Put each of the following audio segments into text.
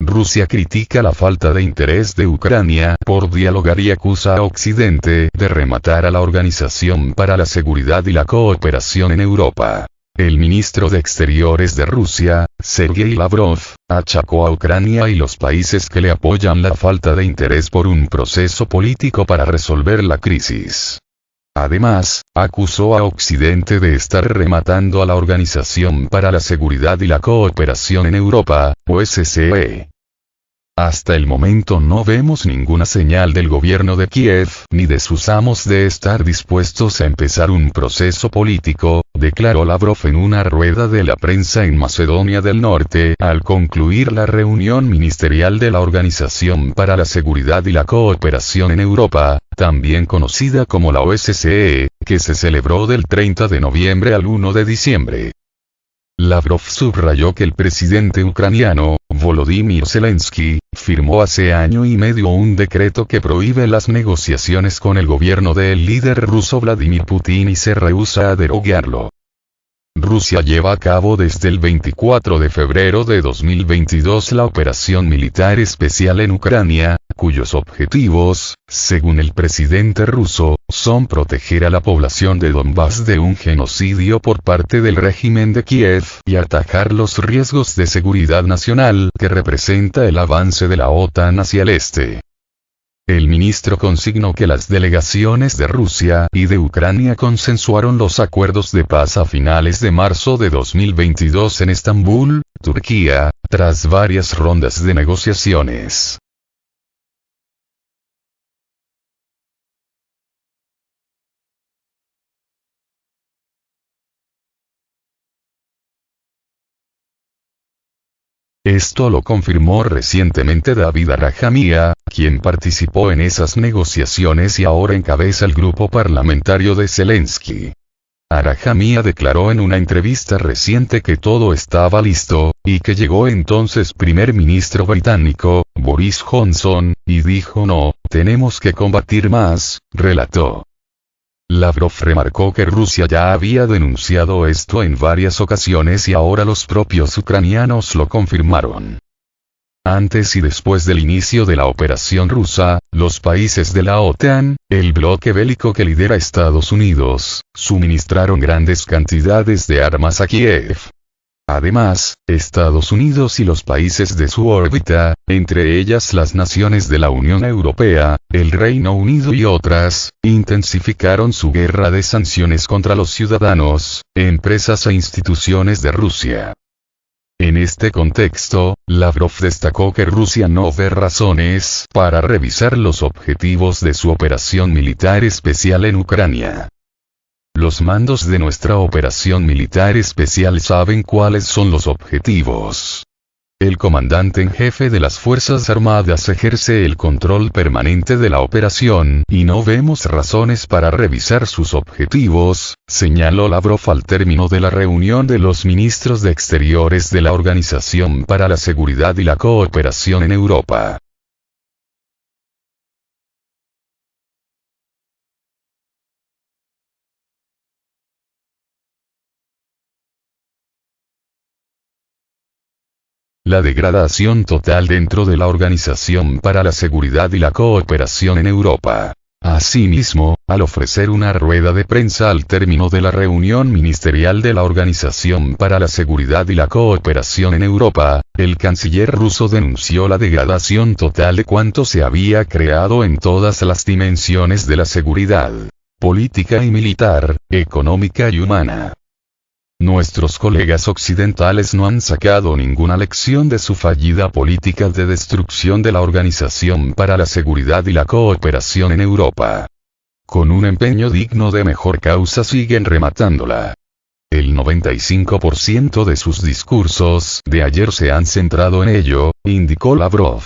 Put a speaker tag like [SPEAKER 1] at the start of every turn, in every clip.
[SPEAKER 1] Rusia critica la falta de interés de Ucrania por dialogar y acusa a Occidente de rematar a la Organización para la Seguridad y la Cooperación en Europa. El ministro de Exteriores de Rusia, Sergei Lavrov, achacó a Ucrania y los países que le apoyan la falta de interés por un proceso político para resolver la crisis. Además, acusó a Occidente de estar rematando a la Organización para la Seguridad y la Cooperación en Europa, OSCE. Hasta el momento no vemos ninguna señal del gobierno de Kiev ni de sus amos de estar dispuestos a empezar un proceso político, declaró Lavrov en una rueda de la prensa en Macedonia del Norte al concluir la reunión ministerial de la Organización para la Seguridad y la Cooperación en Europa, también conocida como la OSCE, que se celebró del 30 de noviembre al 1 de diciembre. Lavrov subrayó que el presidente ucraniano, Volodymyr Zelensky, firmó hace año y medio un decreto que prohíbe las negociaciones con el gobierno del líder ruso Vladimir Putin y se rehúsa a derogarlo. Rusia lleva a cabo desde el 24 de febrero de 2022 la operación militar especial en Ucrania, cuyos objetivos, según el presidente ruso, son proteger a la población de Donbass de un genocidio por parte del régimen de Kiev y atajar los riesgos de seguridad nacional que representa el avance de la OTAN hacia el este. El ministro consignó que las delegaciones de Rusia y de Ucrania consensuaron los acuerdos de paz a finales de marzo de 2022 en Estambul, Turquía, tras varias rondas de negociaciones. Esto lo confirmó recientemente David Arajamía, quien participó en esas negociaciones y ahora encabeza el grupo parlamentario de Zelensky. Arajamía declaró en una entrevista reciente que todo estaba listo, y que llegó entonces primer ministro británico, Boris Johnson, y dijo no, tenemos que combatir más, relató. Lavrov remarcó que Rusia ya había denunciado esto en varias ocasiones y ahora los propios ucranianos lo confirmaron. Antes y después del inicio de la operación rusa, los países de la OTAN, el bloque bélico que lidera Estados Unidos, suministraron grandes cantidades de armas a Kiev. Además, Estados Unidos y los países de su órbita, entre ellas las naciones de la Unión Europea, el Reino Unido y otras, intensificaron su guerra de sanciones contra los ciudadanos, empresas e instituciones de Rusia. En este contexto, Lavrov destacó que Rusia no ve razones para revisar los objetivos de su operación militar especial en Ucrania. Los mandos de nuestra operación militar especial saben cuáles son los objetivos. El comandante en jefe de las Fuerzas Armadas ejerce el control permanente de la operación y no vemos razones para revisar sus objetivos, señaló Lavrov al término de la reunión de los ministros de Exteriores de la Organización para la Seguridad y la Cooperación en Europa. La degradación total dentro de la Organización para la Seguridad y la Cooperación en Europa. Asimismo, al ofrecer una rueda de prensa al término de la reunión ministerial de la Organización para la Seguridad y la Cooperación en Europa, el canciller ruso denunció la degradación total de cuanto se había creado en todas las dimensiones de la seguridad, política y militar, económica y humana. Nuestros colegas occidentales no han sacado ninguna lección de su fallida política de destrucción de la Organización para la Seguridad y la Cooperación en Europa. Con un empeño digno de mejor causa siguen rematándola. El 95% de sus discursos de ayer se han centrado en ello, indicó Lavrov.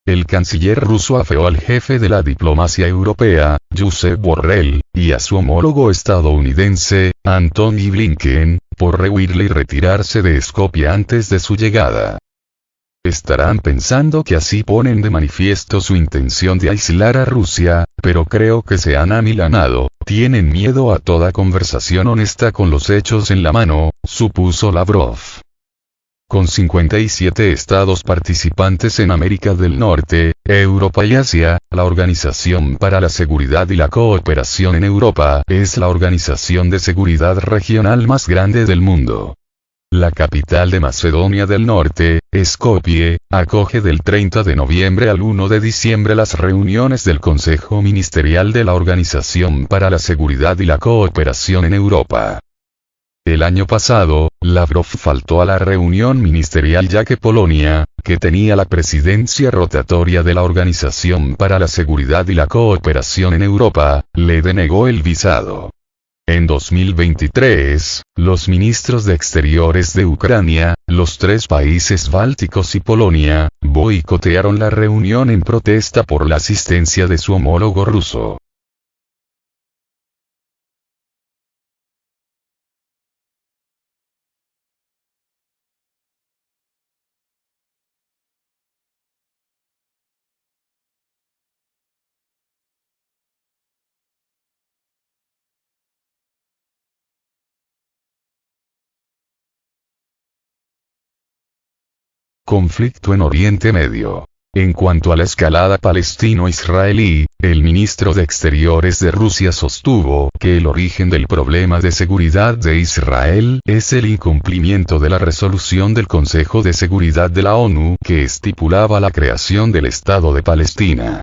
[SPEAKER 1] El canciller ruso afeó al jefe de la diplomacia europea, Josep Borrell, y a su homólogo estadounidense, Antony Blinken, por rehuirle y retirarse de Skopje antes de su llegada. Estarán pensando que así ponen de manifiesto su intención de aislar a Rusia, pero creo que se han amilanado, tienen miedo a toda conversación honesta con los hechos en la mano, supuso Lavrov. con 57 estados participantes en América del Norte, Europa y Asia. La Organización para la Seguridad y la Cooperación en Europa es la organización de seguridad regional más grande del mundo. La capital de Macedonia del Norte, Skopje, acoge del 30 de noviembre al 1 de diciembre las reuniones del Consejo Ministerial de la Organización para la Seguridad y la Cooperación en Europa. El año pasado, Lavrov faltó a la reunión ministerial ya que Polonia, que tenía la presidencia rotatoria de la Organización para la Seguridad y la Cooperación en Europa, le denegó el visado. En 2023, los ministros de Exteriores de Ucrania, los 3 países bálticos y Polonia, boicotearon la reunión en protesta por la asistencia de su homólogo ruso. Conflicto en Oriente Medio. En cuanto a la escalada palestino-israelí, el ministro de Exteriores de Rusia sostuvo que el origen del problema de seguridad de Israel es el incumplimiento de la resolución del Consejo de Seguridad de la ONU que estipulaba la creación del Estado de Palestina.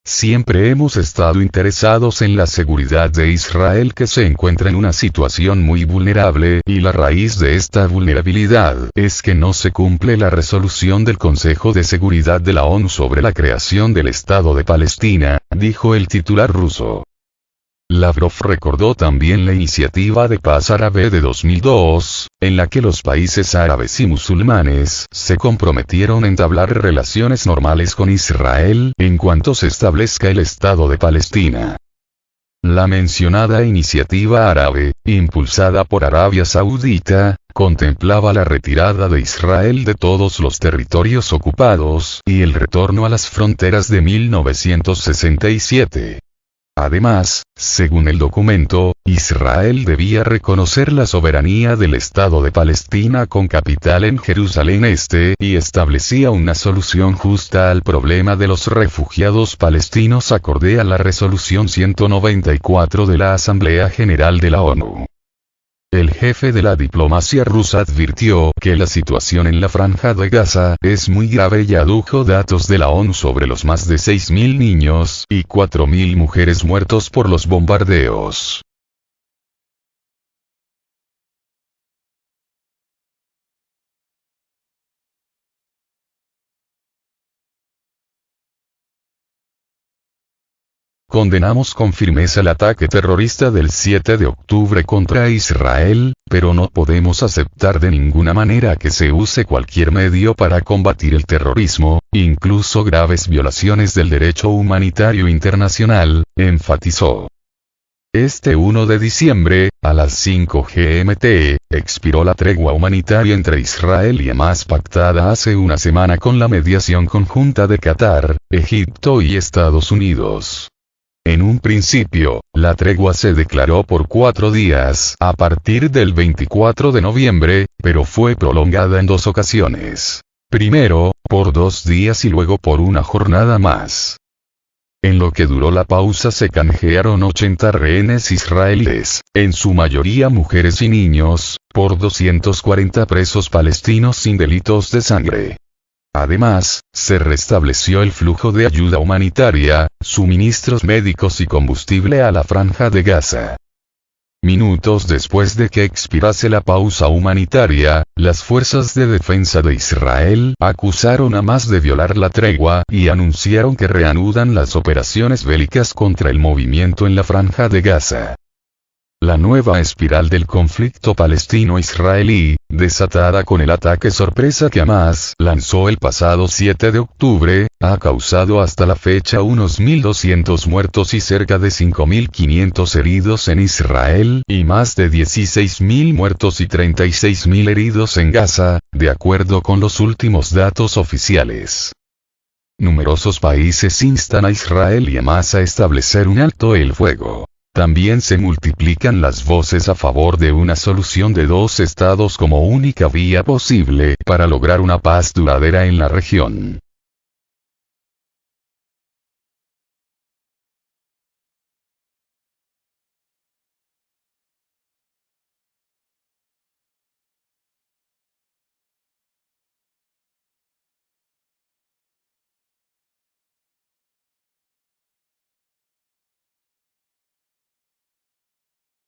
[SPEAKER 1] Siempre hemos estado interesados en la seguridad de Israel que se encuentra en una situación muy vulnerable, y la raíz de esta vulnerabilidad es que no se cumple la resolución del Consejo de Seguridad de la ONU sobre la creación del Estado de Palestina, dijo el titular ruso. Lavrov recordó también la iniciativa de paz árabe de 2002, en la que los países árabes y musulmanes se comprometieron a entablar relaciones normales con Israel en cuanto se establezca el Estado de Palestina. La mencionada iniciativa árabe, impulsada por Arabia Saudita, contemplaba la retirada de Israel de todos los territorios ocupados y el retorno a las fronteras de 1967. Además, según el documento, Israel debía reconocer la soberanía del Estado de Palestina con capital en Jerusalén Este y establecía una solución justa al problema de los refugiados palestinos acorde a la resolución 194 de la Asamblea General de la ONU. El jefe de la diplomacia rusa advirtió que la situación en la Franja de Gaza es muy grave y adujo datos de la ONU sobre los más de 6.000 niños y 4.000 mujeres muertos por los bombardeos. Condenamos con firmeza el ataque terrorista del 7 de octubre contra Israel, pero no podemos aceptar de ninguna manera que se use cualquier medio para combatir el terrorismo, incluso graves violaciones del derecho humanitario internacional, enfatizó. Este 1 de diciembre, a las 5 GMT, expiró la tregua humanitaria entre Israel y Hamás pactada hace una semana con la mediación conjunta de Qatar, Egipto y Estados Unidos. En un principio, la tregua se declaró por 4 días a partir del 24 de noviembre, pero fue prolongada en 2 ocasiones. Primero, por 2 días y luego por una jornada más. En lo que duró la pausa se canjearon 80 rehenes israelíes, en su mayoría mujeres y niños, por 240 presos palestinos sin delitos de sangre. Además, se restableció el flujo de ayuda humanitaria, suministros médicos y combustible a la Franja de Gaza. Minutos después de que expirase la pausa humanitaria, las fuerzas de defensa de Israel acusaron a Hamás de violar la tregua y anunciaron que reanudan las operaciones bélicas contra el movimiento en la Franja de Gaza. La nueva espiral del conflicto palestino-israelí, desatada con el ataque sorpresa que Hamás lanzó el pasado 7 de octubre, ha causado hasta la fecha unos 1.200 muertos y cerca de 5.500 heridos en Israel y más de 16.000 muertos y 36.000 heridos en Gaza, de acuerdo con los últimos datos oficiales. Numerosos países instan a Israel y Hamás a establecer un alto el fuego. También se multiplican las voces a favor de una solución de dos estados como única vía posible para lograr una paz duradera en la región.